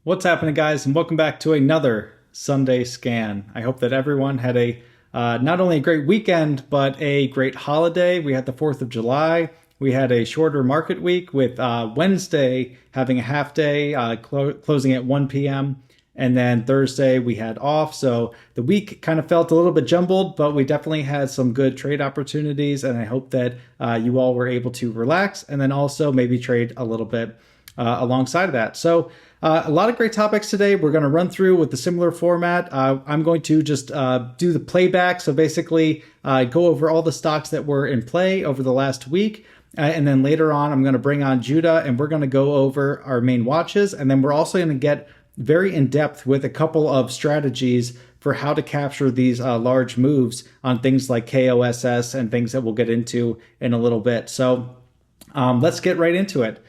What's happening, guys, and welcome back to another Sunday Scan. I hope that everyone had a not only a great weekend, but a great holiday. We had the 4th of July. We had a shorter market week with Wednesday having a half day, closing at 1 p.m. And then Thursday we had off. So the week kind of felt a little bit jumbled, but we definitely had some good trade opportunities. And I hope that you all were able to relax and then also maybe trade a little bit alongside of that. So a lot of great topics today. We're going to run through with the similar format. I'm going to just do the playback. So basically go over all the stocks that were in play over the last week. And then later on, I'm going to bring on Judah and we're going to go over our main watches. And then we're also going to get very in depth with a couple of strategies for how to capture these large moves on things like KOSS and things that we'll get into in a little bit. So let's get right into it.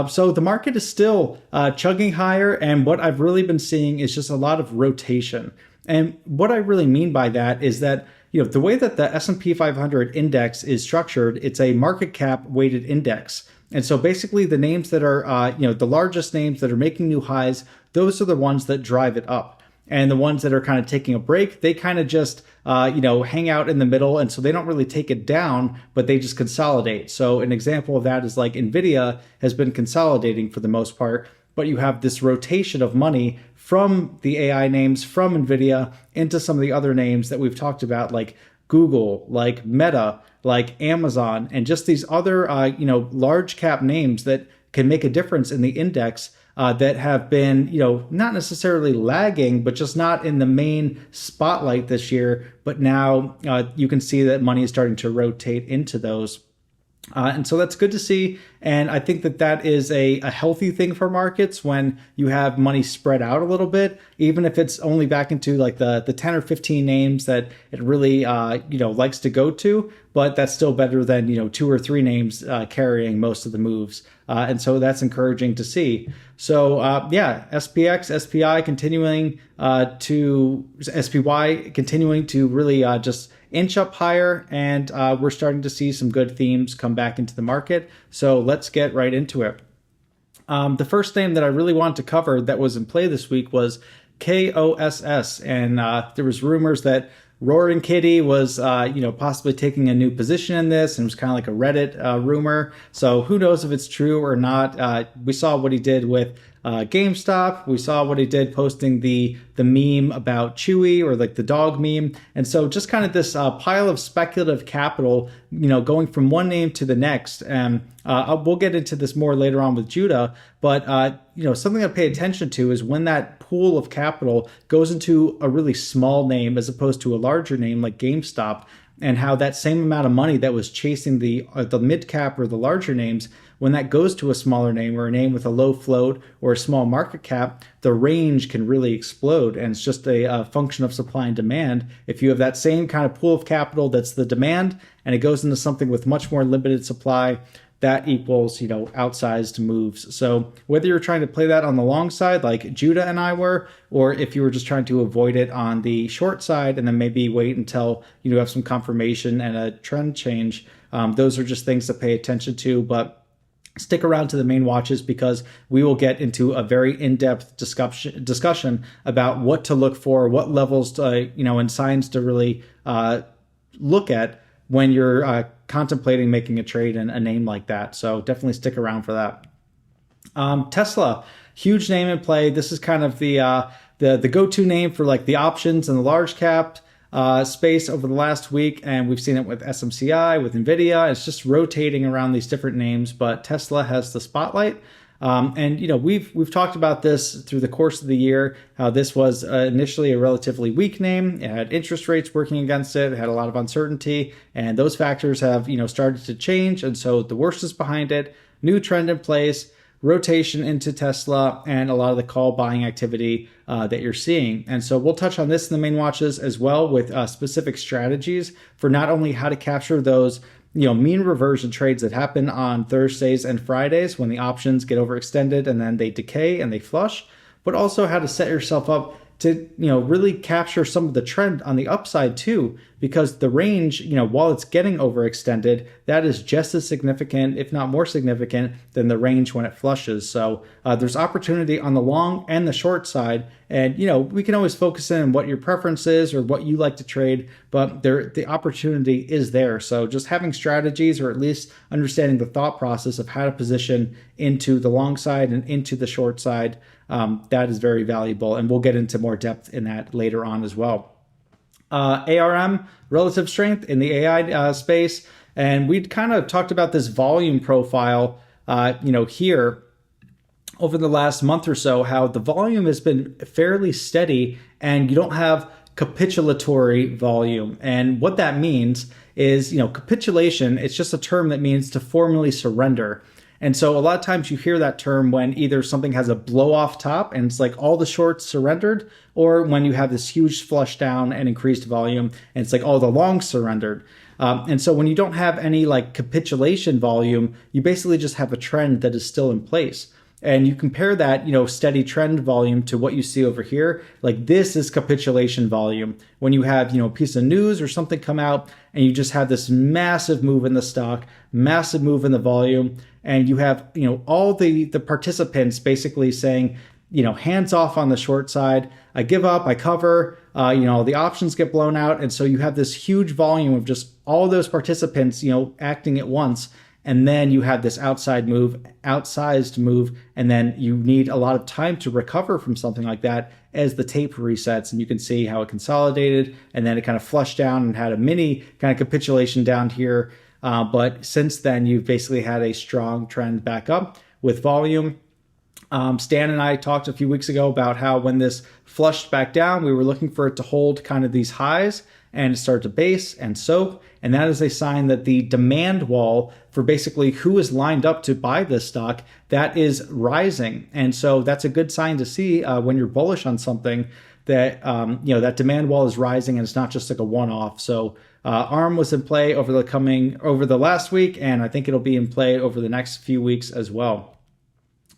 So the market is still chugging higher, and what I've really been seeing is just a lot of rotation. And what I really mean by that is that the way that the S&P 500 index is structured, it's a market cap weighted index. And so basically the names that are the largest names that are making new highs, those are the ones that drive it up. And the ones that are kind of taking a break, they kind of just, hang out in the middle. And so they don't really take it down, but they just consolidate. So an example of that is like NVIDIA has been consolidating for the most part, but you have this rotation of money from the AI names from NVIDIA into some of the other names that we've talked about, like Google, like Meta, like Amazon, and just these other, large cap names that can make a difference in the index. That have been, not necessarily lagging, but just not in the main spotlight this year. But now you can see that money is starting to rotate into those. And so that's good to see. And I think that that is a healthy thing for markets when you have money spread out a little bit, even if it's only back into like the 10 or 15 names that it really, likes to go to. But that's still better than, 2 or 3 names carrying most of the moves. And so that's encouraging to see. So SPX, SPI continuing SPY continuing to really just inch up higher, and we're starting to see some good themes come back into the market. So let's get right into it. The first name that I really wanted to cover that was in play this week was KOSS, and there was rumors that Roaring Kitty was, possibly taking a new position in this, and it was kind of like a Reddit rumor. So who knows if it's true or not? We saw what he did with GameStop. We saw what he did posting the meme about Chewy, or like the dog meme. And so just kind of this pile of speculative capital, going from one name to the next. And we'll get into this more later on with Judah. But, something to pay attention to is when that pool of capital goes into a really small name as opposed to a larger name like GameStop, and how that same amount of money that was chasing the mid cap or the larger names, when that goes to a smaller name or a name with a low float or a small market cap, the range can really explode. And it's just a function of supply and demand. If you have that same kind of pool of capital that's the demand, and it goes into something with much more limited supply, that equals, outsized moves. So whether you're trying to play that on the long side, like Judah and I were, or if you were just trying to avoid it on the short side and then maybe wait until you have some confirmation and a trend change, those are just things to pay attention to. But stick around to the main watches, because we will get into a very in-depth discussion about what to look for, what levels to, and signs to really look at when you're contemplating making a trade in a name like that. So definitely stick around for that. Tesla, huge name in play. This is kind of the go-to name for like the options and the large cap space over the last week, and we've seen it with SMCI, with NVIDIA. It's just rotating around these different names, but Tesla has the spotlight. And we've talked about this through the course of the year, how this was initially a relatively weak name. It had interest rates working against it. It had a lot of uncertainty, and those factors have started to change. And so the worst is behind it. New trend in place, rotation into Tesla, and a lot of the call buying activity that you're seeing. And so we'll touch on this in the main watches as well, with specific strategies for not only how to capture those mean reversion trades that happen on Thursdays and Fridays when the options get overextended and then they decay and they flush, but also how to set yourself up to, really capture some of the trend on the upside too, because the range, while it's getting overextended, that is just as significant, if not more significant, than the range when it flushes. So there's opportunity on the long and the short side. And, we can always focus in on what your preference is or what you like to trade, but the opportunity is there. So just having strategies, or at least understanding the thought process of how to position into the long side and into the short side, that is very valuable. And we'll get into more depth in that later on as well. ARM, relative strength in the AI space. And we kind of talked about this volume profile, here over the last month or so, how the volume has been fairly steady and you don't have capitulatory volume. And what that means is, capitulation, it's just a term that means to formally surrender. And so a lot of times you hear that term when either something has a blow off top and it's like all the shorts surrendered, or when you have this huge flush down and increased volume and it's like all the longs surrendered. And so when you don't have any like capitulation volume, you basically just have a trend that is still in place. And you compare that, steady trend volume to what you see over here. Like this is capitulation volume. When you have, a piece of news or something come out and you just have this massive move in the stock, massive move in the volume, and you have, all the participants basically saying, hands off on the short side. I give up, I cover, the options get blown out. And so you have this huge volume of just all those participants, acting at once. And then you have this outsized move, and then you need a lot of time to recover from something like that as the tape resets. And you can see how it consolidated, and then it kind of flushed down and had a mini kind of capitulation down here. But since then, you've basically had a strong trend back up with volume. Stan and I talked a few weeks ago about how when this flushed back down, we were looking for it to hold kind of these highs and start to base and soak. And that is a sign that the demand wall for basically who is lined up to buy this stock, that is rising. And so that's a good sign to see when you're bullish on something, that, that demand wall is rising and it's not just like a one-off. So ARM was in play over the last week, and I think it'll be in play over the next few weeks as well.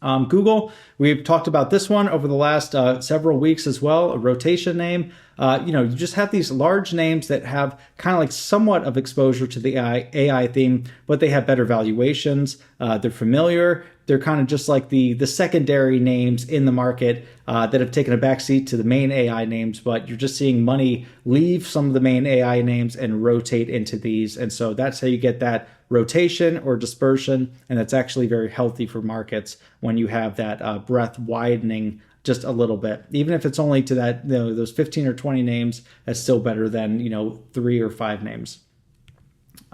Google, we've talked about this one over the last several weeks as well, a rotation name. You just have these large names that have kind of like somewhat of exposure to the AI theme, but they have better valuations. They're familiar. They're kind of just like the secondary names in the market that have taken a backseat to the main AI names, but you're just seeing money leave some of the main AI names and rotate into these. And so that's how you get that rotation or dispersion, and that's actually very healthy for markets when you have that breadth widening just a little bit. Even if it's only to that, those 15 or 20 names, that's still better than 3 or 5 names.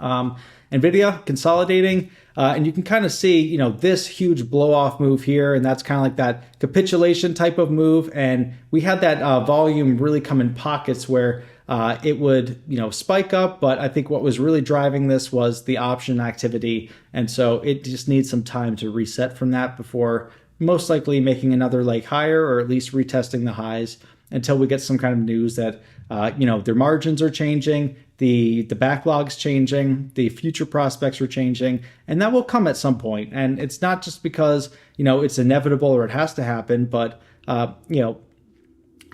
NVIDIA consolidating, and you can kind of see, this huge blow off move here, and that's kind of like that capitulation type of move. And we had that volume really come in pockets where it would, spike up. But I think what was really driving this was the option activity. And so it just needs some time to reset from that before most likely making another leg higher, or at least retesting the highs, until we get some kind of news that, their margins are changing, the backlog's changing, the future prospects are changing, and that will come at some point. And it's not just because, it's inevitable or it has to happen, but,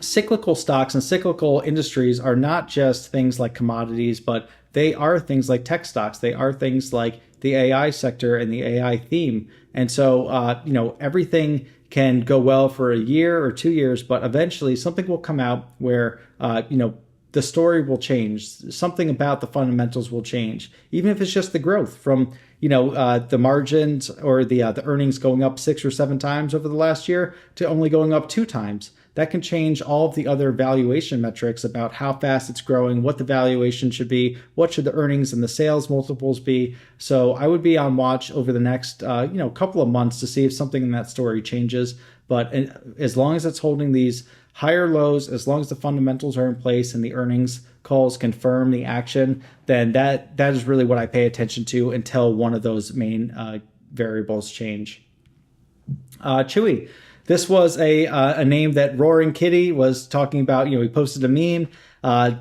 cyclical stocks and cyclical industries are not just things like commodities, but they are things like tech stocks. They are things like the AI sector and the AI theme. And so, everything can go well for a year or 2 years, but eventually something will come out where, the story will change. Something about the fundamentals will change, even if it's just the growth from, the margins or the earnings going up 6 or 7 times over the last year to only going up 2 times. That can change all of the other valuation metrics about how fast it's growing, what the valuation should be, what should the earnings and the sales multiples be. So I would be on watch over the next, couple of months to see if something in that story changes. But as long as it's holding these higher lows, as long as the fundamentals are in place and the earnings calls confirm the action, then that is really what I pay attention to until one of those main variables change. Chewy. this was a name that Roaring Kitty was talking about. He posted a meme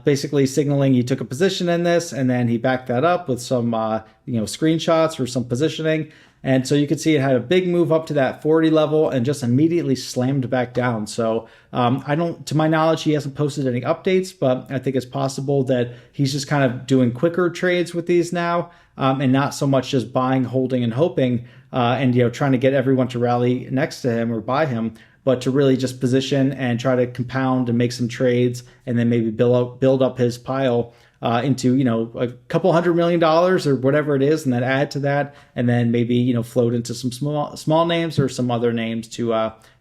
basically signaling he took a position in this, and then he backed that up with some screenshots or some positioning. And so you could see it had a big move up to that 40 level and just immediately slammed back down. So to my knowledge, he hasn't posted any updates, but I think it's possible that he's just kind of doing quicker trades with these now, and not so much just buying, holding, and hoping, and trying to get everyone to rally next to him or buy him, but to really just position and try to compound and make some trades, and then maybe build up his pile into a couple $100 million or whatever it is, and then add to that, and then maybe float into some small names or some other names to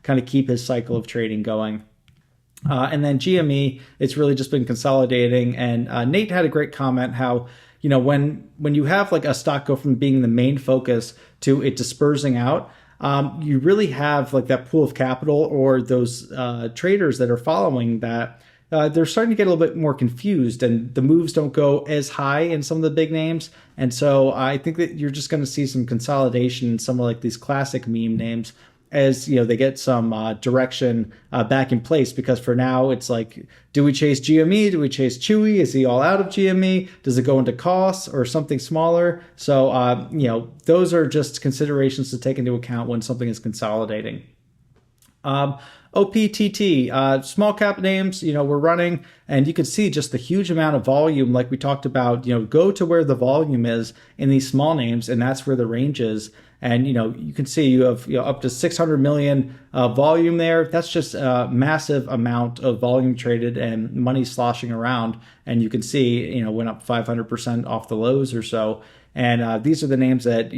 kind of keep his cycle of trading going. And then GME, it's really just been consolidating. And Nate had a great comment how when you have like a stock go from being the main focus to it dispersing out, you really have like that pool of capital or those traders that are following that. They're starting to get a little bit more confused, and the moves don't go as high in some of the big names. And so I think that you're just going to see some consolidation in some of like these classic meme names as they get some direction back in place. Because for now it's like, do we chase GME? Do we chase Chewy? Is he all out of GME? Does it go into costs or something smaller? So those are just considerations to take into account when something is consolidating. OPTT, small cap names, we're running, and you can see just the huge amount of volume, like we talked about, go to where the volume is in these small names, and that's where the range is. And, you can see you have up to 600 million volume there. That's just a massive amount of volume traded and money sloshing around. And you can see, went up 500% off the lows or so. And these are the names that,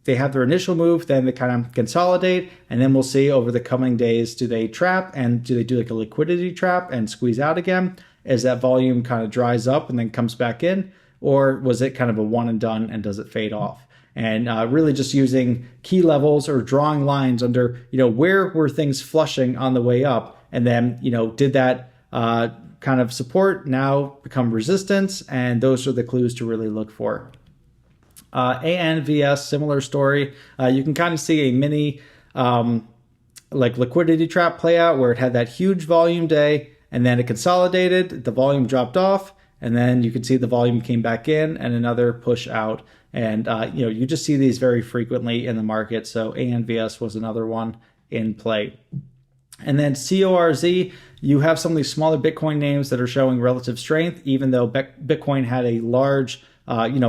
they have their initial move, then they kind of consolidate, and then we'll see over the coming days, do they trap, and do they do like a liquidity trap and squeeze out again as that volume kind of dries up and then comes back in? Or was it kind of a one and done, and does it fade off? And really just using key levels or drawing lines under, where were things flushing on the way up? And then, did that kind of support now become resistance? And those are the clues to really look for. ANVS, similar story. You can kind of see a mini like liquidity trap play out where it had that huge volume day, and then it consolidated, the volume dropped off, and then you can see the volume came back in and another push out. And you just see these very frequently in the market. So ANVS was another one in play. And then CORZ, you have some of these smaller Bitcoin names that are showing relative strength, even though Bitcoin had a large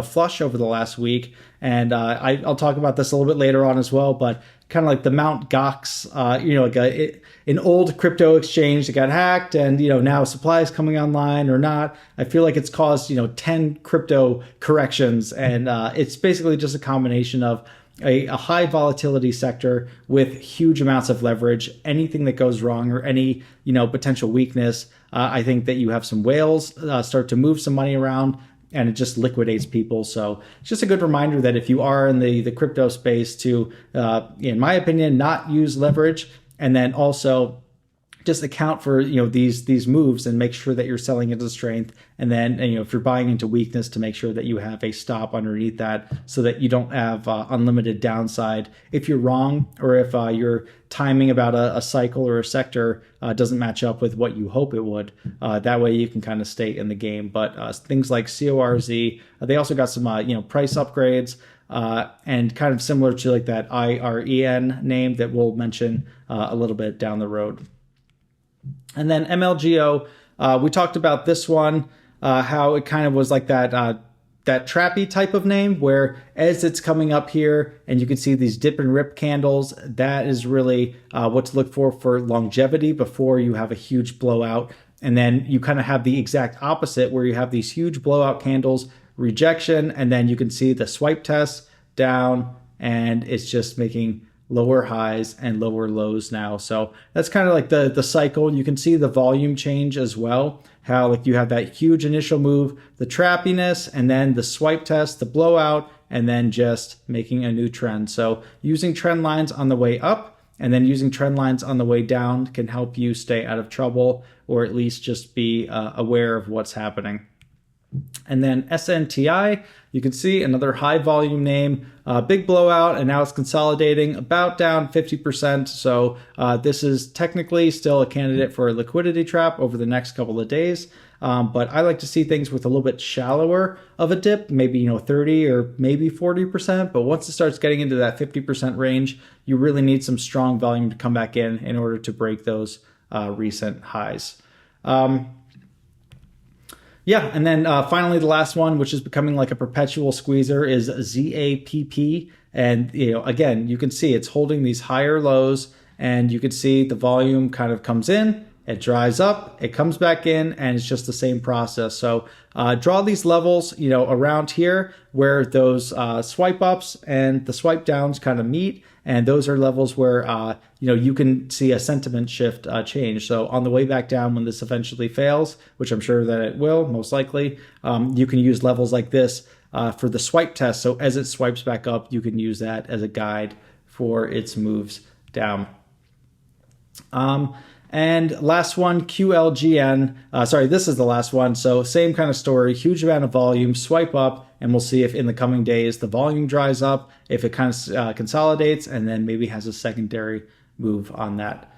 flush over the last week. And I'll talk about this a little bit later on as well, but kind of like the Mt. Gox, like an old crypto exchange that got hacked, and now supply is coming online or not. I feel like it's caused 10 crypto corrections, and it's basically just a combination of a high volatility sector with huge amounts of leverage. Anything that goes wrong or any potential weakness, I think that you have some whales start to move some money around, and it just liquidates people. So it's just a good reminder that if you are in the crypto space to, in my opinion, not use leverage, and then also just account for these moves and make sure that you're selling into strength. And then if you're buying into weakness, to make sure that you have a stop underneath that so that you don't have unlimited downside if you're wrong, or if your timing about a cycle or a sector doesn't match up with what you hope it would. That way you can kind of stay in the game. But things like CORZ, they also got some price upgrades, and kind of similar to like that IREN name that we'll mention a little bit down the road. And then MLGO, we talked about this one, how it kind of was like that trappy type of name, where as it's coming up here and you can see these dip and rip candles, that is really what to look for longevity before you have a huge blowout. And then you kind of have the exact opposite, where you have these huge blowout candles, rejection, and then you can see the swipe test down, and it's just making lower highs and lower lows now. So that's kind of like the cycle. You can see the volume change as well, how like you have that huge initial move, the trappiness, and then the swipe test, the blowout, and then just making a new trend. So using trend lines on the way up and then using trend lines on the way down can help you stay out of trouble, or at least just be aware of what's happening. And then SNTI, you can see another high volume name, big blowout, and now it's consolidating about down 50%. So this is technically still a candidate for a liquidity trap over the next couple of days. But I like to see things with a little bit shallower of a dip, maybe 30 or maybe 40%. But once it starts getting into that 50% range, you really need some strong volume to come back in order to break those recent highs. Yeah, and then finally the last one, which is becoming like a perpetual squeezer, is ZAPP. And again, you can see it's holding these higher lows, and you can see the volume kind of comes in, it dries up, it comes back in, and it's just the same process. So draw these levels, around here where those swipe ups and the swipe downs kind of meet. And those are levels where, you can see a sentiment shift change. So on the way back down, when this eventually fails, which I'm sure that it will, most likely, you can use levels like this for the swipe test. So as it swipes back up, you can use that as a guide for its moves down. And last one, QLGN. Sorry, this is the last one. So same kind of story, huge amount of volume, swipe up, and we'll see if in the coming days the volume dries up, if it kind of consolidates, and then maybe has a secondary move on that.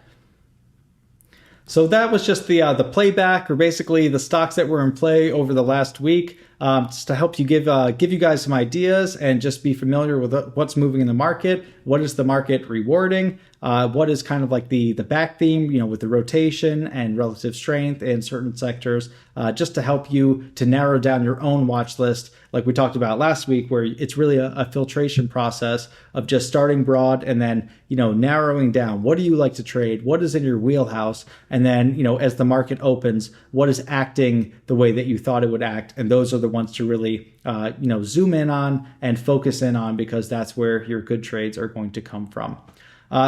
So that was just the playback, or basically the stocks that were in play over the last week, just to help you give you guys some ideas and just be familiar with what's moving in the market. What is the market rewarding? What is kind of like the back theme, with the rotation and relative strength in certain sectors, just to help you to narrow down your own watch list, like we talked about last week, where it's really a filtration process of just starting broad and then, narrowing down. What do you like to trade? What is in your wheelhouse? And then, as the market opens, what is acting the way that you thought it would act? And those are the ones to really, zoom in on and focus in on, because that's where your good trades are going to come from.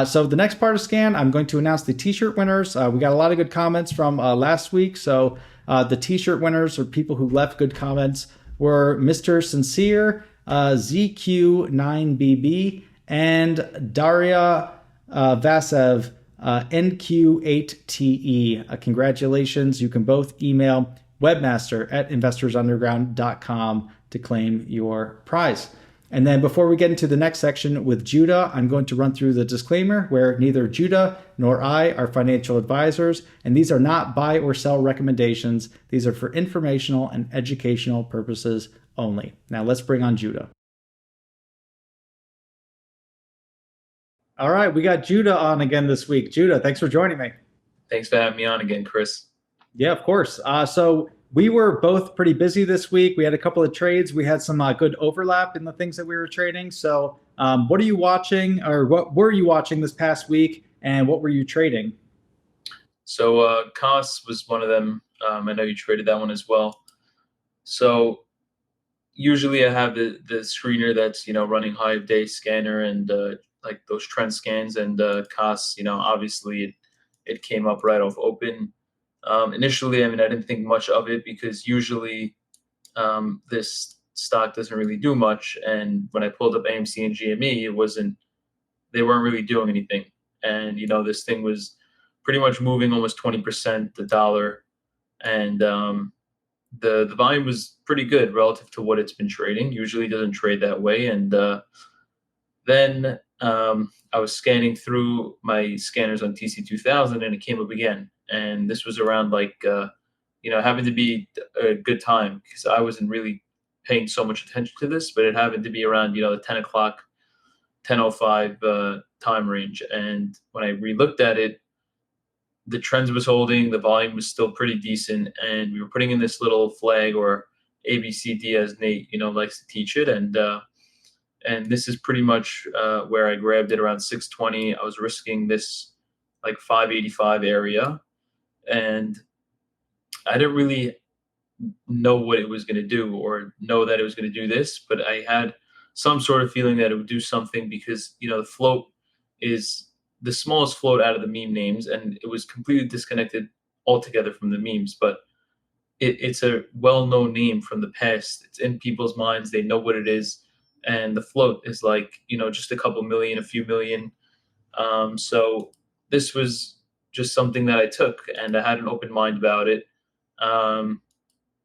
So the next part of Scan, I'm going to announce the t-shirt winners. We got a lot of good comments from last week. So the t-shirt winners, or people who left good comments, were Mr. Sincere, ZQ9BB, and Daria Vasev, NQ8TE. Congratulations. You can both email webmaster@investorsunderground.com to claim your prize. And then before we get into the next section with Judah, I'm going to run through the disclaimer where neither Judah nor I are financial advisors, and these are not buy or sell recommendations. These are for informational and educational purposes only. Now let's bring on Judah. All right, we got Judah on again this week. Judah, thanks for joining me. Thanks for having me on again, Chris. Yeah, of course. So we were both pretty busy this week. We had a couple of trades. We had some good overlap in the things that we were trading. So what are you watching, or what were you watching this past week, and what were you trading? So COS was one of them. I know you traded that one as well. So usually I have the screener that's running Hive Day Scanner and like those trend scans, and COS, obviously it came up right off open. Initially, I didn't think much of it, because usually this stock doesn't really do much. And when I pulled up AMC and GME, they weren't really doing anything. And this thing was pretty much moving almost 20% the dollar, and the volume was pretty good relative to what it's been trading. Usually doesn't trade that way. And then I was scanning through my scanners on TC2000, and it came up again. And this was around happened to be a good time, because I wasn't really paying so much attention to this, but it happened to be around the 10 o'clock, 10:05 time range. And when I relooked at it, the trends was holding, the volume was still pretty decent, and we were putting in this little flag, or ABCD, as Nate likes to teach it. And this is pretty much where I grabbed it around 620. I was risking this like 585 area, and I didn't really know what it was going to do, or know that it was going to do this, but I had some sort of feeling that it would do something, because the float is the smallest float out of the meme names, and it was completely disconnected altogether from the memes. But it's a well-known name from the past. It's in people's minds. They know what it is, and the float is like just a couple million, a few million. So this was just something that I took, and I had an open mind about it.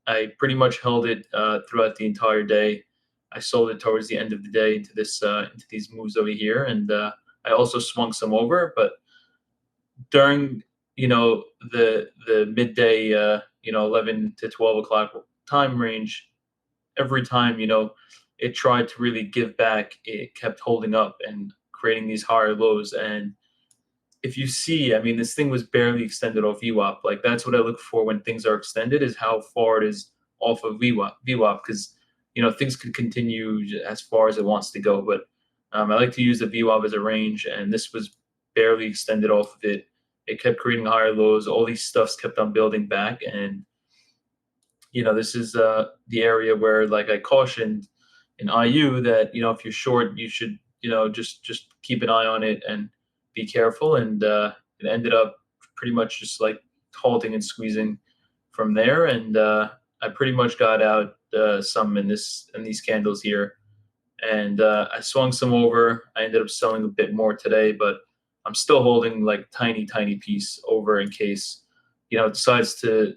I pretty much held it throughout the entire day. I sold it towards the end of the day into these moves over here, and I also swung some over. But during the midday 11 to 12 o'clock time range, every time it tried to really give back, it kept holding up and creating these higher lows. And if you see, I mean, this thing was barely extended off VWAP. Like that's what I look for when things are extended, is how far it is off of VWAP, because things could continue as far as it wants to go. But I like to use the VWAP as a range, and this was barely extended off of it. It kept creating higher lows. All these stuffs kept on building back, and this is the area where, like I cautioned in IU, that if you're short, you should just keep an eye on it and be careful. And it ended up pretty much just like halting and squeezing from there. And I pretty much got out some in these candles here, and I swung some over. I ended up selling a bit more today, but I'm still holding like tiny piece over in case it decides to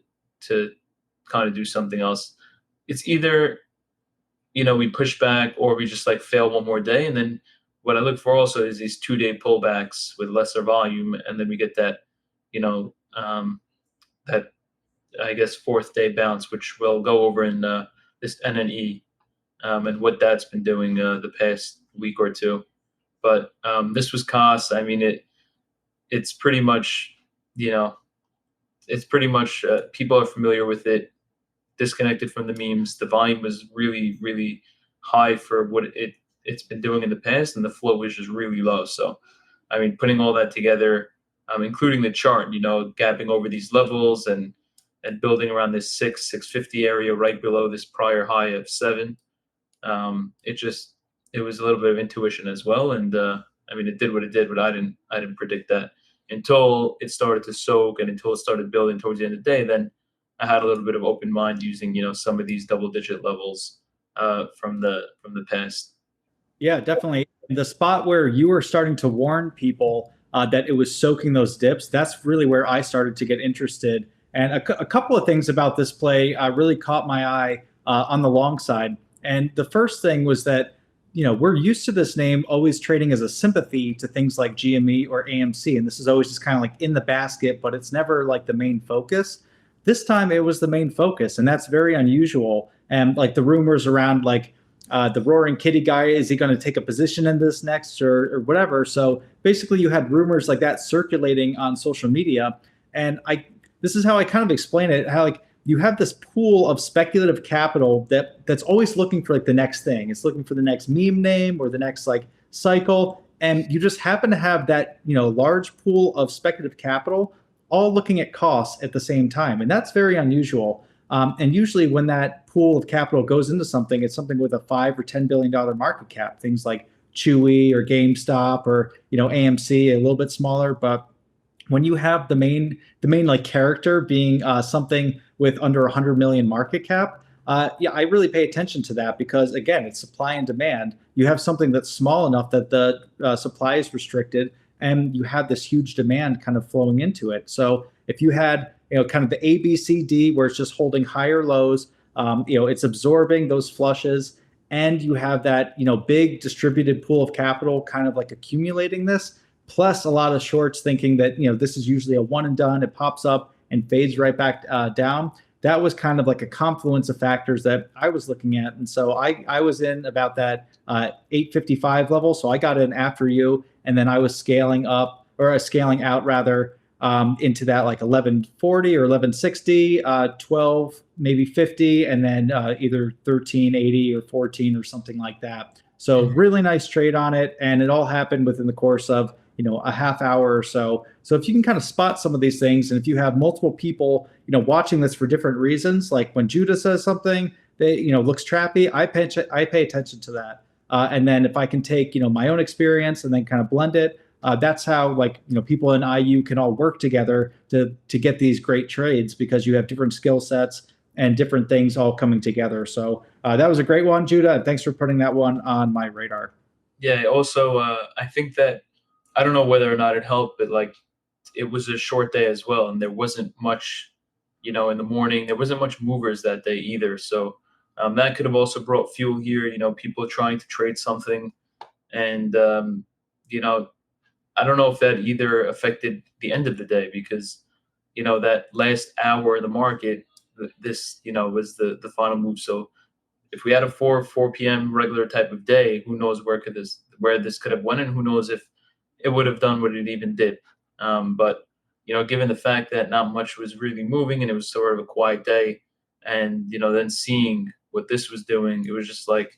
kind of do something else. It's either we push back or we just like fail one more day. And then what I look for also is these 2-day pullbacks with lesser volume, and then we get that that I guess fourth day bounce, which we'll go over in this NNE, and what that's been doing the past week or two. But this was COS. I mean, it's pretty much people are familiar with it. Disconnected from the memes. The volume was really high for what it's been doing in the past, and the flow was just really low. So, I mean, putting all that together, including the chart, gapping over these levels and building around this 650 area right below this prior high of 7. It was a little bit of intuition as well, and I mean, it did what it did, but I didn't predict that until it started to soak and until it started building towards the end of the day. Then I had a little bit of open mind using some of these double-digit levels from the past. Yeah, definitely. The spot where you were starting to warn people that it was soaking those dips, that's really where I started to get interested. And a couple of things about this play really caught my eye on the long side. And the first thing was that, we're used to this name always trading as a sympathy to things like GME or AMC. And this is always just kind of like in the basket, but it's never like the main focus. This time it was the main focus, and that's very unusual. And like the rumors around like the Roaring Kitty guy, is he going to take a position in this next or whatever? So basically, you had rumors like that circulating on social media, and this is how I kind of explain it. How like you have this pool of speculative capital that's always looking for like the next thing. It's looking for the next meme name or the next like cycle, and you just happen to have that large pool of speculative capital all looking at costs at the same time, and that's very unusual. And usually, when that pool of capital goes into something, it's something with a $5 or $10 billion market cap. Things like Chewy or GameStop or AMC, a little bit smaller. But when you have the main like character being something with under 100 million market cap, yeah, I really pay attention to that because again, it's supply and demand. You have something that's small enough that the supply is restricted, and you have this huge demand kind of flowing into it. So if you had kind of the ABCD where it's just holding higher lows, it's absorbing those flushes, and you have that big distributed pool of capital kind of like accumulating this, plus a lot of shorts thinking that this is usually a one and done. It pops up and fades right back down. That was kind of like a confluence of factors that I was looking at, and so I was in about that 855 level. So I got in after you, and then I was scaling up or scaling out rather into that like 1140 or 1160, 12 maybe 50, and then either 1380 or 14 or something like that. So really nice trade on it, and it all happened within the course of a half hour or so. So if you can kind of spot some of these things, and if you have multiple people watching this for different reasons, like when Judah says something that looks trappy, I pay attention to that. And then if I can take my own experience and then kind of blend it, that's how like people in IU can all work together to get these great trades, because you have different skill sets and different things all coming together. So that was a great one, Judah, and thanks for putting that one on my radar. Yeah. Also, I think that I don't know whether or not it helped, but like it was a short day as well, and there wasn't much in the morning. There wasn't much movers that day either. So that could have also brought fuel here. People trying to trade something. And, I don't know if that either affected the end of the day because, that last hour of the market, this, was the final move. So if we had a 4 p.m. regular type of day, who knows where this could have went, and who knows if it would have done what it even did. But given the fact that not much was really moving and it was sort of a quiet day, and then seeing what this was doing, it was just like,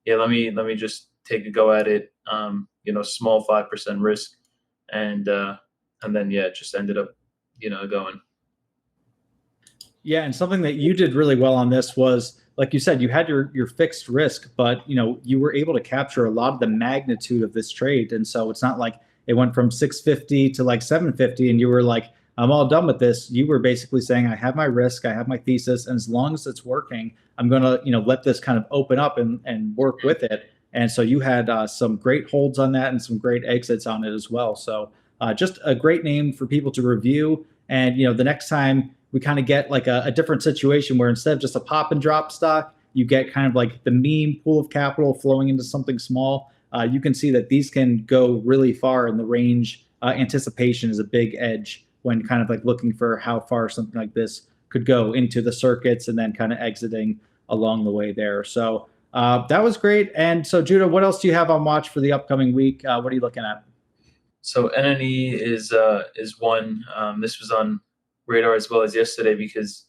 yeah, let me just take a go at it. Small 5% risk, and then yeah, it just ended up going. Yeah, and something that you did really well on this was, like you said, you had your fixed risk, but you were able to capture a lot of the magnitude of this trade, and so it's not like it went from 650 to like 750, and you were like, I'm all done with this. You were basically saying, I have my risk, I have my thesis, and as long as it's working, I'm gonna let this kind of open up and work with it. And so you had some great holds on that and some great exits on it as well. So just a great name for people to review. And the next time we kind of get like a different situation where instead of just a pop and drop stock, you get kind of like the meme pool of capital flowing into something small. You can see that these can go really far in the range. Anticipation is a big edge when kind of like looking for how far something like this could go into the circuits and then kind of exiting along the way there. So that was great. And so, Judah, what else do you have on watch for the upcoming week? What are you looking at? So NNE is one. This was on radar as well as yesterday because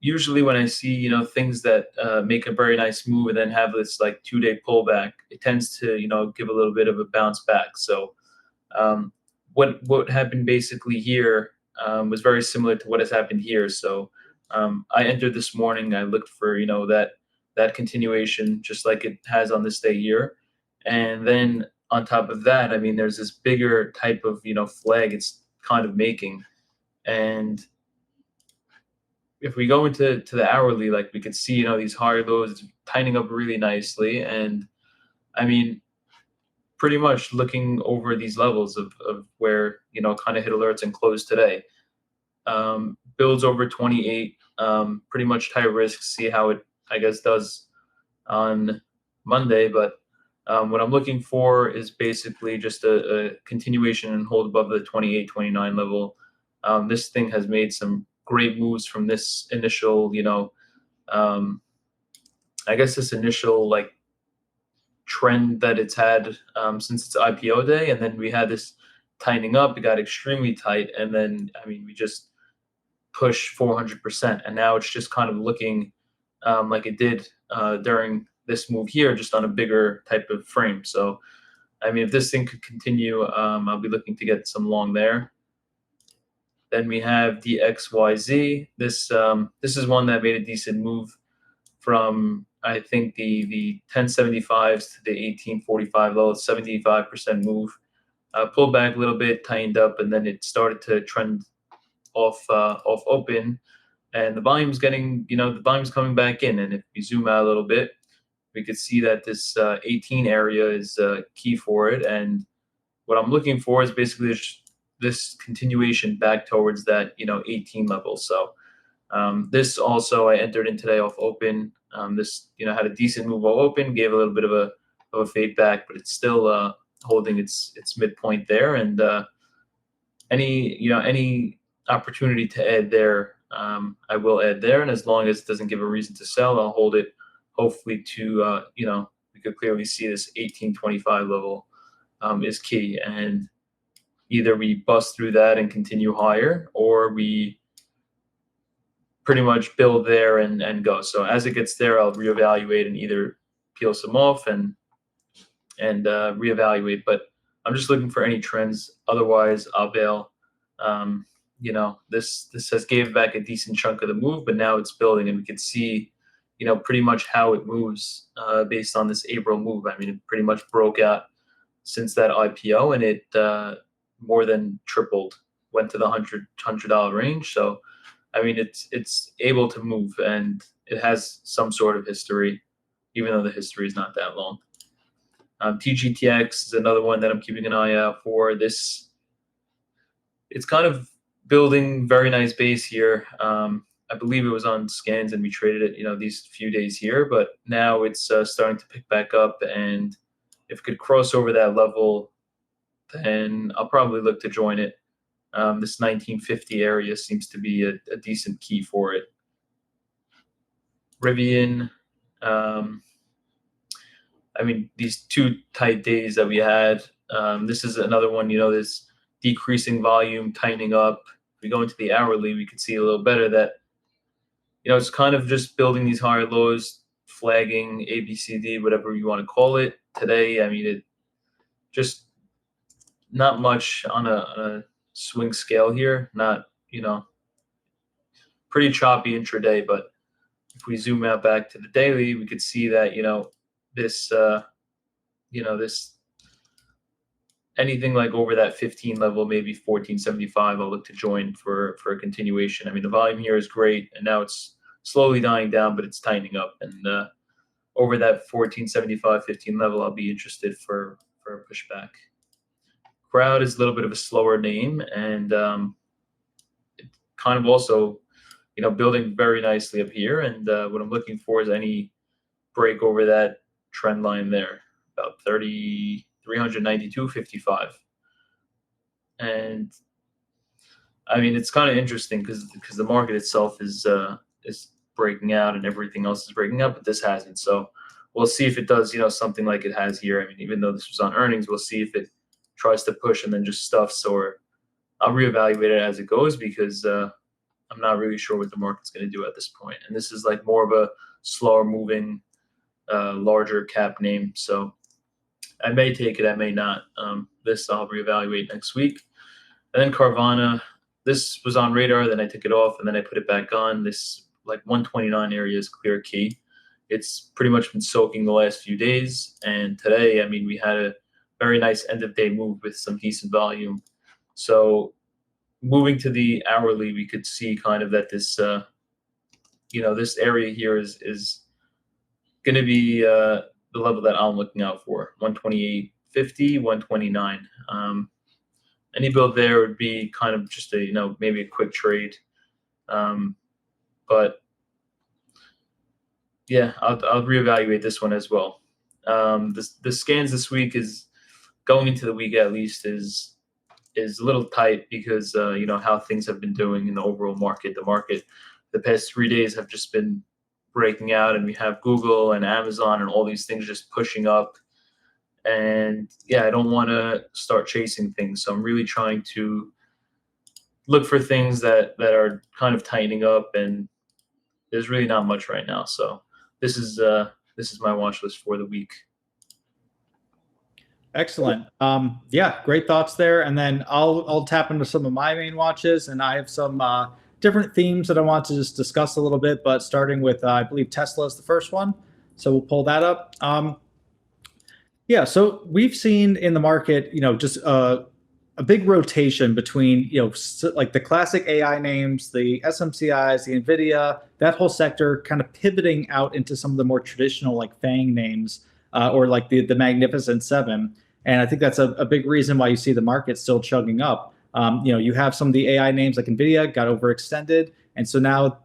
usually when I see things that make a very nice move and then have this like 2 day pullback, it tends to give a little bit of a bounce back. So um, what happened basically here was very similar to what has happened here. So I entered this morning. I looked for that continuation, just like it has on this day here, and then on top of that, I mean, there's this bigger type of flag it's kind of making, and if we go into the hourly, like we could see, these higher lows it's tightening up really nicely, and I mean, pretty much looking over these levels of where kind of hit alerts and closed today. Builds over 28, pretty much high risk. See how it I guess does on Monday, but what I'm looking for is basically just a continuation and hold above the 28, 29 level. This thing has made some great moves from this initial, um, I guess this initial like trend that it's had since its IPO day, and then we had this tightening up. It got extremely tight, and then I mean we just pushed 400%, and now it's just kind of looking like it did during this move here, just on a bigger type of frame. So I mean, if this thing could continue, I'll be looking to get some long there. Then we have DXYZ. This is one that made a decent move from I think the 1075s to the 1845 low, 75% move. Pulled back a little bit, tightened up, and then it started to trend off open, and the volume's coming back in. And if we zoom out a little bit, we could see that this 18 area is key for it. And what I'm looking for is basically this continuation back towards that 18 level. So this also I entered in today off open. This had a decent move off open, gave a little bit of a fade back, but it's still holding its midpoint there. And any opportunity to add there, I will add there. And as long as it doesn't give a reason to sell, I'll hold it. Hopefully, to we could clearly see this 1825 level is key, and either we bust through that and continue higher, or we pretty much build there and go. So as it gets there, I'll reevaluate and either peel some off and reevaluate. But I'm just looking for any trends. Otherwise, I'll bail. This has gave back a decent chunk of the move, but now it's building, and we can see, pretty much how it moves based on this April move. I mean, it pretty much broke out since that IPO, and it more than tripled, went to the $100 range. So, I mean, it's able to move, and it has some sort of history, even though the history is not that long. TGTX is another one that I'm keeping an eye out for. It's kind of building very nice base here. I believe it was on scans and we traded it, these few days here, but now it's starting to pick back up. And if it could cross over that level, then I'll probably look to join it. This 1950 area seems to be a decent key for it. Rivian, these two tight days that we had, this is another one, this decreasing volume, tightening up. If we go into the hourly, we could see a little better that, it's kind of just building these higher lows, flagging A, B, C, D, whatever you want to call it. Today, it just not much on a swing scale here. Not, pretty choppy intraday. But if we zoom out back to the daily, we could see that, this, this anything like over that 15 level, maybe 1475, I'll look to join for a continuation. The volume here is great, and now it's slowly dying down, but it's tightening up. And over that 1475, 15 level, I'll be interested for a pushback. Crowd is a little bit of a slower name, and it kind of also, building very nicely up here. And what I'm looking for is any break over that trend line there, about 392.55. And it's kind of interesting because the market itself is breaking out and everything else is breaking up, but this hasn't. So we'll see if it does, something like it has here. Even though this was on earnings, we'll see if it tries to push and then just stuffs, or I'll reevaluate it as it goes, because I'm not really sure what the market's going to do at this point. And this is like more of a slower moving, larger cap name. So I may take it, I may not. This I'll reevaluate next week. And then Carvana, this was on radar, then I took it off, and then I put it back on. This like 129 area is clear key. It's pretty much been soaking the last few days. And today, we had a very nice end of day move with some decent volume. So moving to the hourly, we could see kind of that this, this area here is going to be the level that I'm looking out for, 128.50, 129. Any build there would be kind of just a, maybe a quick trade. But yeah, I'll reevaluate this one as well. The scans this week is going into the week, at least, is a little tight because how things have been doing in the overall market. The market the past 3 days have just been breaking out, and we have Google and Amazon and all these things just pushing up. And yeah, I don't want to start chasing things. So I'm really trying to look for things that are kind of tightening up, and there's really not much right now. So this is my watch list for the week. Excellent. Yeah, great thoughts there. And then I'll tap into some of my main watches, and I have some different themes that I want to just discuss a little bit. But starting with, I believe Tesla is the first one, so we'll pull that up. Yeah, so we've seen in the market, just a big rotation between, like the classic AI names, the SMCIs, the NVIDIA, that whole sector kind of pivoting out into some of the more traditional like FANG names, or like the Magnificent Seven. And I think that's a big reason why you see the market still chugging up. You have some of the AI names like NVIDIA got overextended. And so now,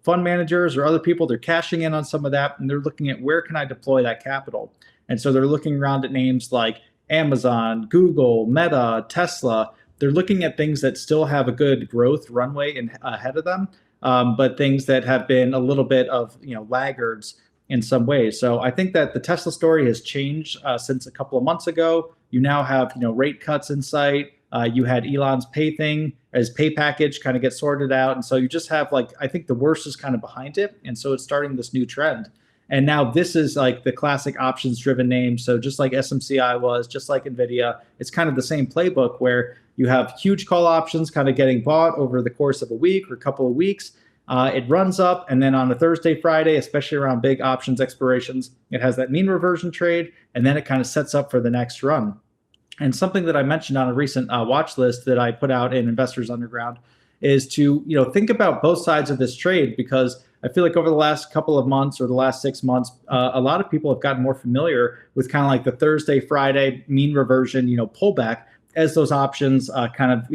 fund managers or other people, they're cashing in on some of that, and they're looking at where can I deploy that capital? And so they're looking around at names like Amazon, Google, Meta, Tesla. They're looking at things that still have a good growth runway ahead of them, but things that have been a little bit of laggards in some ways. So I think that the Tesla story has changed since a couple of months ago. You now have rate cuts in sight. You had Elon's pay thing, his pay package kind of get sorted out, and so you just have I think the worst is kind of behind it, and so it's starting this new trend. And now this is like the classic options driven name. So just like SMCI was, just like NVIDIA, it's kind of the same playbook where you have huge call options kind of getting bought over the course of a week or a couple of weeks. It runs up, and then on a Thursday, Friday, especially around big options expirations, it has that mean reversion trade, and then it kind of sets up for the next run. And something that I mentioned on a recent watch list that I put out in Investors Underground is to think about both sides of this trade, because I feel like over the last couple of months or the last 6 months, a lot of people have gotten more familiar with kind of like the Thursday, Friday mean reversion, pullback as those options kind of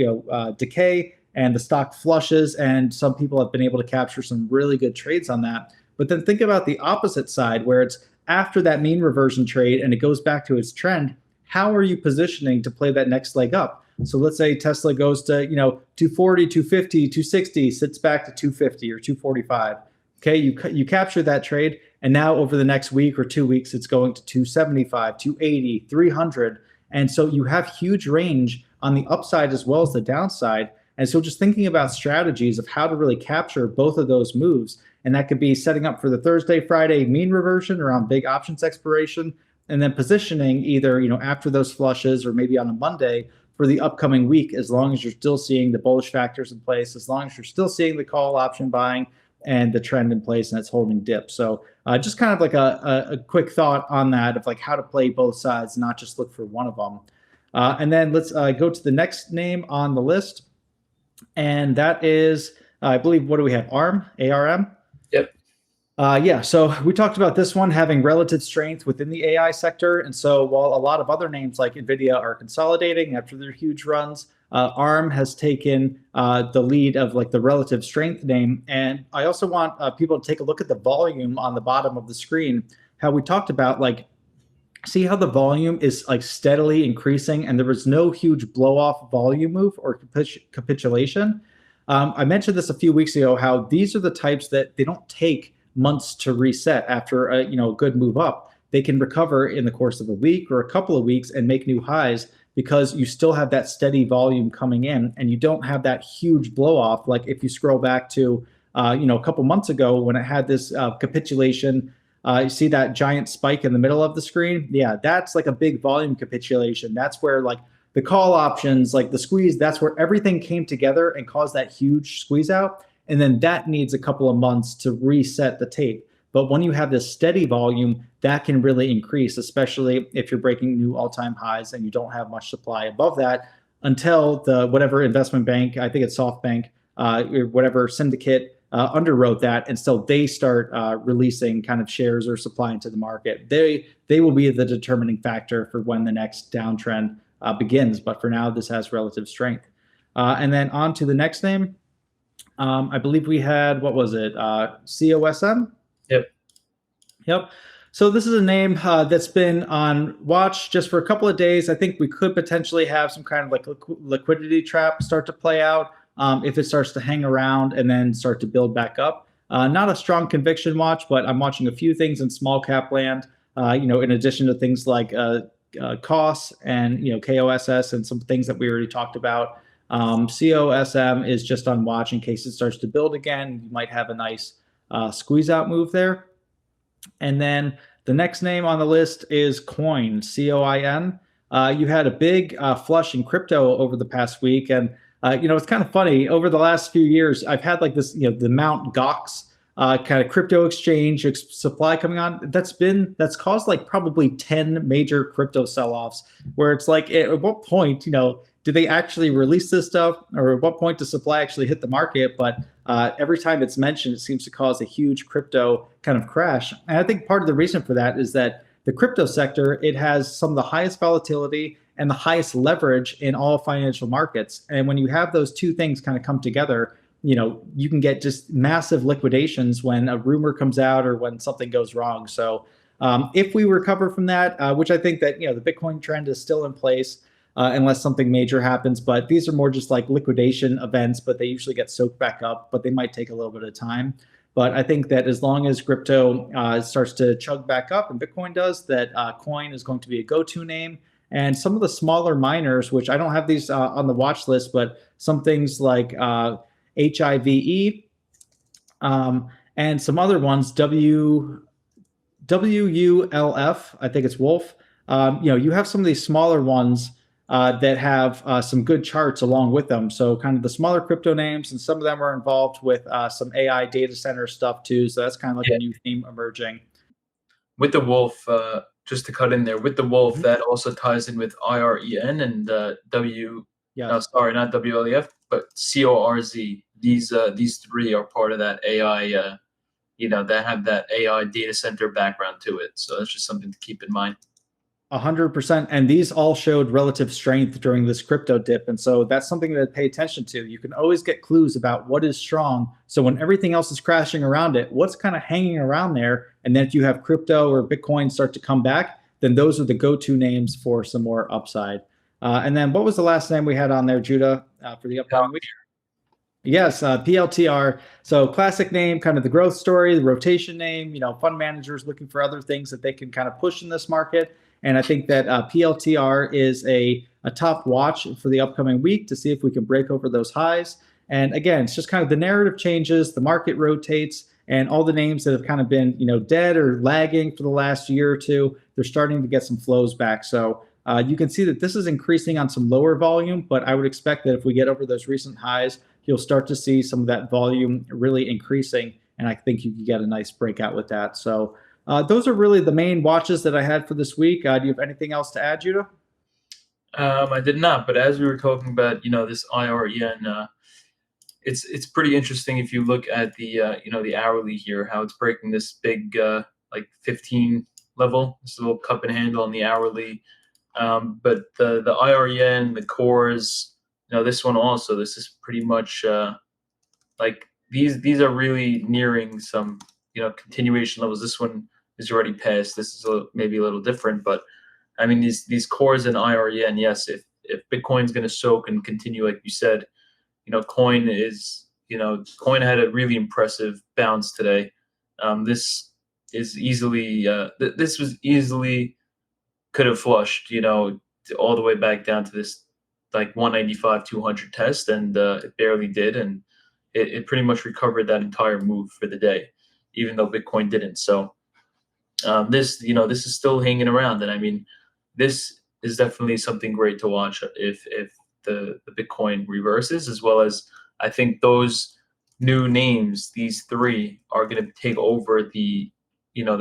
decay and the stock flushes, and some people have been able to capture some really good trades on that. But then think about the opposite side where it's after that mean reversion trade and it goes back to its trend. How are you positioning to play that next leg up? So let's say Tesla goes to 240, 250, 260, sits back to 250 or 245. Okay, you capture that trade, and now over the next week or 2 weeks, it's going to 275, 280, 300. And so you have huge range on the upside as well as the downside. And so just thinking about strategies of how to really capture both of those moves, and that could be setting up for the Thursday, Friday mean reversion around big options expiration, and then positioning either after those flushes or maybe on a Monday for the upcoming week, as long as you're still seeing the bullish factors in place, as long as you're still seeing the call option buying and the trend in place and it's holding dip. So just kind of like a quick thought on that of like how to play both sides, not just look for one of them. And then let's go to the next name on the list. And that is, I believe, what do we have? ARM, ARM? Yep. Yeah, so we talked about this one having relative strength within the AI sector. And so while a lot of other names like NVIDIA are consolidating after their huge runs, ARM has taken the lead of like the relative strength name. And I also want people to take a look at the volume on the bottom of the screen, how we talked about like, see how the volume is like steadily increasing and there was no huge blow off volume move or capitulation. I mentioned this a few weeks ago, how these are the types that they don't take months to reset after a good move up. They can recover in the course of a week or a couple of weeks and make new highs because you still have that steady volume coming in and you don't have that huge blow off. Like if you scroll back to a couple months ago when it had this capitulation, you see that giant spike in the middle of the screen. Yeah, that's like a big volume capitulation. That's where like the call options, like the squeeze, that's where everything came together and caused that huge squeeze out. And then that needs a couple of months to reset the tape. But when you have this steady volume, that can really increase, especially if you're breaking new all-time highs and you don't have much supply above that until the whatever investment bank, I think it's SoftBank, or whatever syndicate underwrote that, and so they start releasing kind of shares or supply into the market. They will be the determining factor for when the next downtrend begins. But for now, this has relative strength. And then on to the next name. I believe we had, what was it? COSM? Yep. So this is a name that's been on watch just for a couple of days. I think we could potentially have some kind of like liquidity trap start to play out if it starts to hang around and then start to build back up. Not a strong conviction watch, but I'm watching a few things in small cap land, in addition to things like COS and, KOSS and some things that we already talked about. COSM is just on watch in case it starts to build again. You might have a nice squeeze out move there. And then the next name on the list is Coin, COIN. You had a big flush in crypto over the past week. And, it's kind of funny. Over the last few years, I've had like this, the Mount Gox kind of crypto exchange supply coming on. That's caused like probably 10 major crypto sell-offs where it's like, at what point, do they actually release this stuff, or at what point does supply actually hit the market? But every time it's mentioned, it seems to cause a huge crypto kind of crash. And I think part of the reason for that is that the crypto sector, it has some of the highest volatility and the highest leverage in all financial markets. And when you have those two things kind of come together, you can get just massive liquidations when a rumor comes out or when something goes wrong. So if we recover from that, which I think that, the Bitcoin trend is still in place, unless something major happens. But these are more just like liquidation events, but they usually get soaked back up, but they might take a little bit of time. But I think that as long as crypto starts to chug back up and Bitcoin does, that Coin is going to be a go-to name. And some of the smaller miners, which I don't have these on the watch list, but some things like HIVE and some other ones, WULF, I think it's Wolf. You have some of these smaller ones that have some good charts along with them. So kind of the smaller crypto names, and some of them are involved with some AI data center stuff too. So that's kind of like a new theme emerging. With the Wolf, just to cut in there, with the Wolf, that also ties in with IREN and W. Yeah. No, sorry, not WLEF, but CORZ. These three are part of that AI. That have that AI data center background to it. So that's just something to keep in mind. 100%. And these all showed relative strength during this crypto dip. And so that's something to pay attention to. You can always get clues about what is strong. So when everything else is crashing around it, what's kind of hanging around there? And then if you have crypto or Bitcoin start to come back, then those are the go-to names for some more upside. And then what was the last name we had on there, Judah, for the upcoming week? Yes, PLTR. So classic name, kind of the growth story, the rotation name, fund managers looking for other things that they can kind of push in this market. And I think that PLTR is a top watch for the upcoming week to see if we can break over those highs. And again, it's just kind of the narrative changes, the market rotates, and all the names that have kind of been, dead or lagging for the last year or two, they're starting to get some flows back. So you can see that this is increasing on some lower volume, but I would expect that if we get over those recent highs, you'll start to see some of that volume really increasing. And I think you can get a nice breakout with that. So those are really the main watches that I had for this week. Do you have anything else to add, Judah? I did not, but as we were talking about, this IREN, it's pretty interesting if you look at the hourly here, how it's breaking this big like 15 level, this little cup and handle on the hourly. But the IREN, the cores, this one also, this is pretty much like these are really nearing some continuation levels. This one is already past. This is maybe a little different, but I mean these cores in IREN, yes, if Bitcoin's going to soak and continue like you said, coin had a really impressive bounce today. This is easily this was easily could have flushed, all the way back down to this like 195, 200 test, and it barely did, and it pretty much recovered that entire move for the day, even though Bitcoin didn't. So this is still hanging around, and I mean, this is definitely something great to watch if the Bitcoin reverses, as well as I think those new names, these three, are going to take over the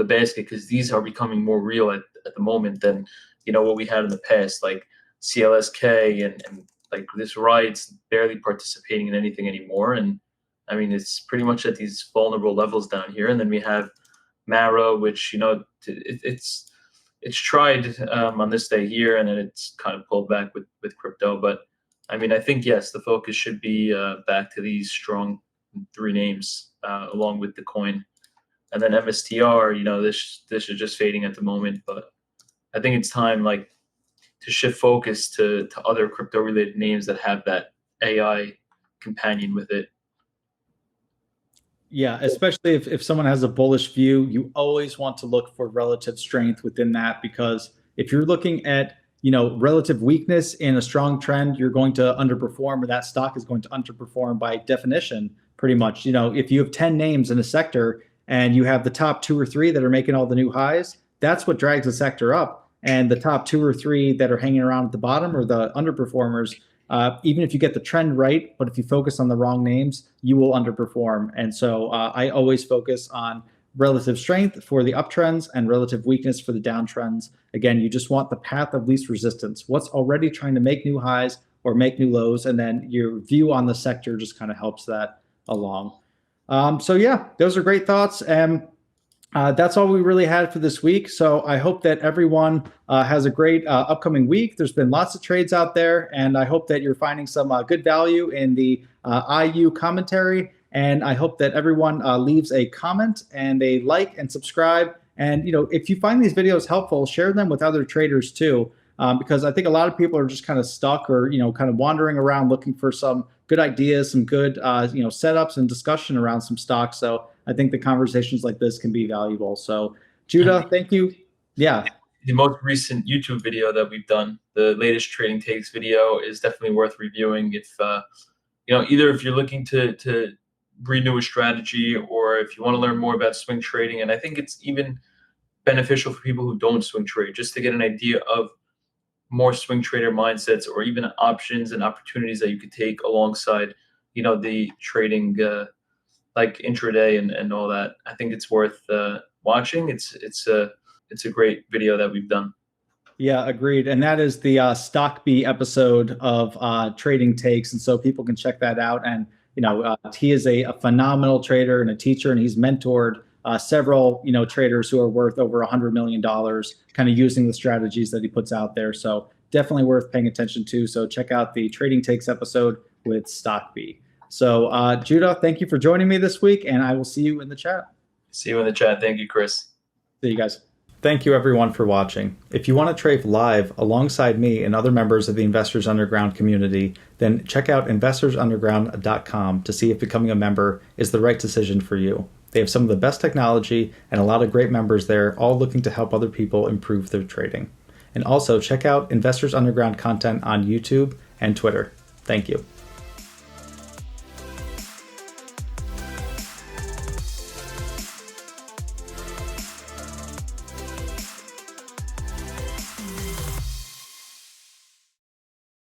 basket, because these are becoming more real at the moment than what we had in the past, like CLSK and like this Riot's barely participating in anything anymore. And I mean, it's pretty much at these vulnerable levels down here. And then we have Mara, which it's tried on this day here, and then it's kind of pulled back with crypto. But I mean, I think yes, the focus should be back to these strong three names along with the coin. And then MSTR, this is just fading at the moment, but I think it's time to shift focus to other crypto related names that have that AI companion with it. Yeah, especially if someone has a bullish view, you always want to look for relative strength within that, because if you're looking at relative weakness in a strong trend, you're going to underperform, or that stock is going to underperform by definition, pretty much. If you have 10 names in a sector and you have the top two or three that are making all the new highs, that's what drags the sector up. And the top two or three that are hanging around at the bottom are the underperformers. Even if you get the trend right, but if you focus on the wrong names, you will underperform. And so I always focus on relative strength for the uptrends and relative weakness for the downtrends. Again, you just want the path of least resistance. What's already trying to make new highs or make new lows, and then your view on the sector just kind of helps that along. So yeah, those are great thoughts. And that's all we really had for this week. So I hope that everyone has a great upcoming week. There's been lots of trades out there, and I hope that you're finding some good value in the IU commentary. And I hope that everyone leaves a comment and a like and subscribe. And if you find these videos helpful, share them with other traders too, because I think a lot of people are just kind of stuck or kind of wandering around looking for some good ideas, some good setups and discussion around some stocks. So I think the conversations like this can be valuable. So Judah, thank you. Yeah. The most recent YouTube video that we've done, the latest Trading Takes video, is definitely worth reviewing. If either if you're looking to renew a strategy, or if you want to learn more about swing trading, and I think it's even beneficial for people who don't swing trade, just to get an idea of more swing trader mindsets, or even options and opportunities that you could take alongside the trading like intraday and all that. I think it's worth watching. It's a great video that we've done. Yeah, agreed. And that is the Stockbee episode of Trading Takes, and so people can check that out. And he is a phenomenal trader and a teacher, and he's mentored several traders who are worth over $100 million, kind of using the strategies that he puts out there. So definitely worth paying attention to. So check out the Trading Takes episode with StockBee. So Judah, thank you for joining me this week, and I will see you in the chat. See you in the chat. Thank you, Chris. See you guys. Thank you everyone for watching. If you want to trade live alongside me and other members of the Investors Underground community, then check out investorsunderground.com to see if becoming a member is the right decision for you. They have some of the best technology and a lot of great members there, all looking to help other people improve their trading. And also check out Investors Underground content on YouTube and Twitter. Thank you.